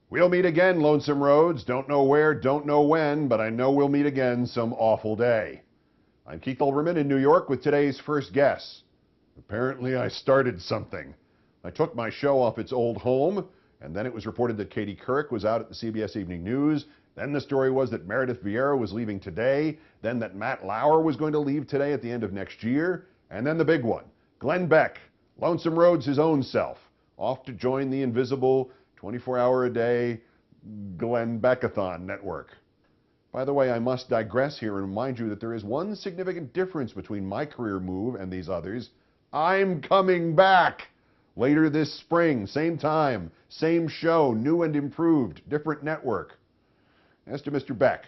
We'll meet again, Lonesome Roads. Don't know where, don't know when, but I know we'll meet again some awful day. I'm Keith Olbermann in New York with today's first guest. Apparently I started something. I took my show off its old home, and then it was reported that Katie Couric was out at the CBS Evening News. Then the story was that Meredith Vieira was leaving today. Then that Matt Lauer was going to leave today at the end of next year. And then the big one, Glenn Beck, Lonesome Roads his own self, off to join the invisible 24-hour-a-day Glenn Beckathon network. By the way, I must digress here and remind you that there is one significant difference between my career move and these others. I'm coming back later this spring, same time, same show, new and improved, different network. As to Mr. Beck,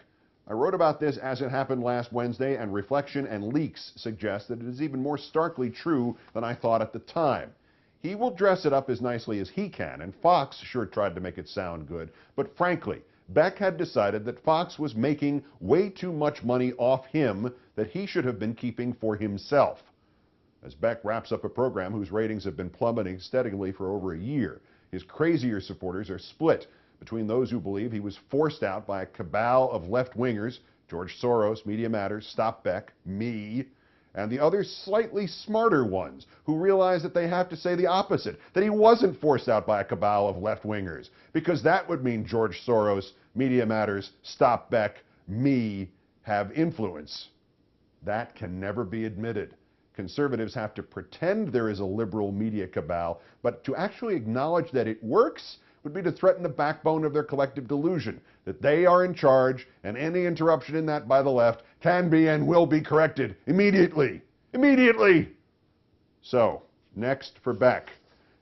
I wrote about this as it happened last Wednesday, and reflection and leaks suggest that it is even more starkly true than I thought at the time. He will dress it up as nicely as he can, and Fox sure tried to make it sound good. But frankly, Beck had decided that Fox was making way too much money off him that he should have been keeping for himself. As Beck wraps up a program whose ratings have been plummeting steadily for over a year, his crazier supporters are split between those who believe he was forced out by a cabal of left-wingers, George Soros, Media Matters, Stop Beck, me, and the other slightly smarter ones who realize that they have to say the opposite, that he wasn't forced out by a cabal of left-wingers, because that would mean George Soros, Media Matters, Stop Beck, me have influence. That can never be admitted. Conservatives have to pretend there is a liberal media cabal, but to actually acknowledge that it works would be to threaten the backbone of their collective delusion, that they are in charge, and any interruption in that by the left can be and will be corrected immediately. Immediately! So, next for Beck.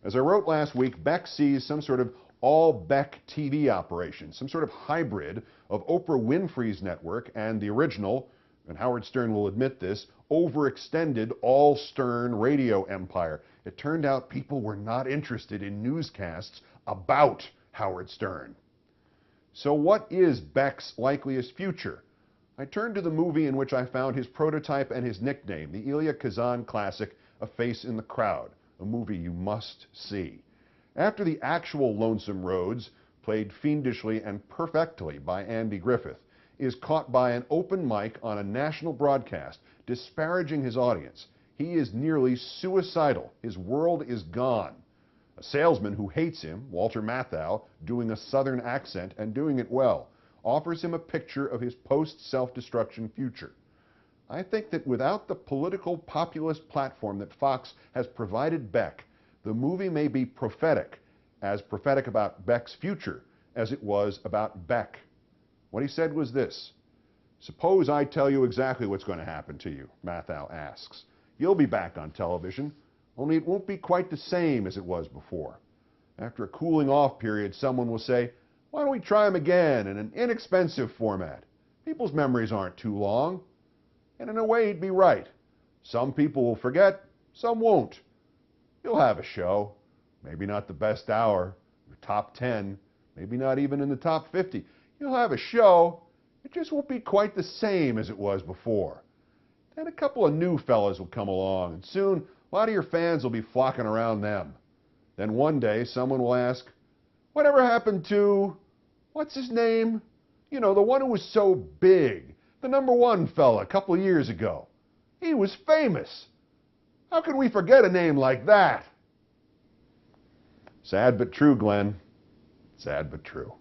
As I wrote last week, Beck sees some sort of all-Beck TV operation, some sort of hybrid of Oprah Winfrey's network and the original, and Howard Stern will admit this, overextended all-Stern radio empire. It turned out people were not interested in newscasts about Howard Stern. So what is Beck's likeliest future? I turned to the movie in which I found his prototype and his nickname, the Elia Kazan classic, A Face in the Crowd, a movie you must see. After the actual Lonesome Roads, played fiendishly and perfectly by Andy Griffith, is caught by an open mic on a national broadcast, disparaging his audience, he is nearly suicidal. His world is gone. A salesman who hates him, Walter Matthau, doing a southern accent and doing it well, offers him a picture of his post-self-destruction future. I think that without the political populist platform that Fox has provided Beck, the movie may be prophetic, as prophetic about Beck's future as it was about Beck. What he said was this: "Suppose I tell you exactly what's going to happen to you," Matthau asks. "You'll be back on television, only it won't be quite the same as it was before. After a cooling off period, someone will say, 'Why don't we try them again in an inexpensive format? People's memories aren't too long.' And in a way, he'd be right. Some people will forget, some won't. You'll have a show, maybe not the best hour, the top 10, maybe not even in the top 50. You'll have a show, it just won't be quite the same as it was before. Then a couple of new fellas will come along, and soon a lot of your fans will be flocking around them. Then one day someone will ask, 'Whatever happened to, what's his name? You know, the one who was so big, the #1 fella a couple of years ago. He was famous. How can we forget a name like that?'" Sad but true, Glenn. Sad but true.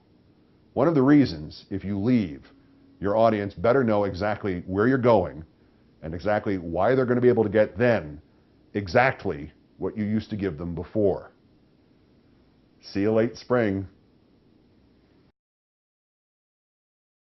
One of the reasons, if you leave, your audience better know exactly where you're going and exactly why they're going to be able to get then exactly what you used to give them before. See you late spring.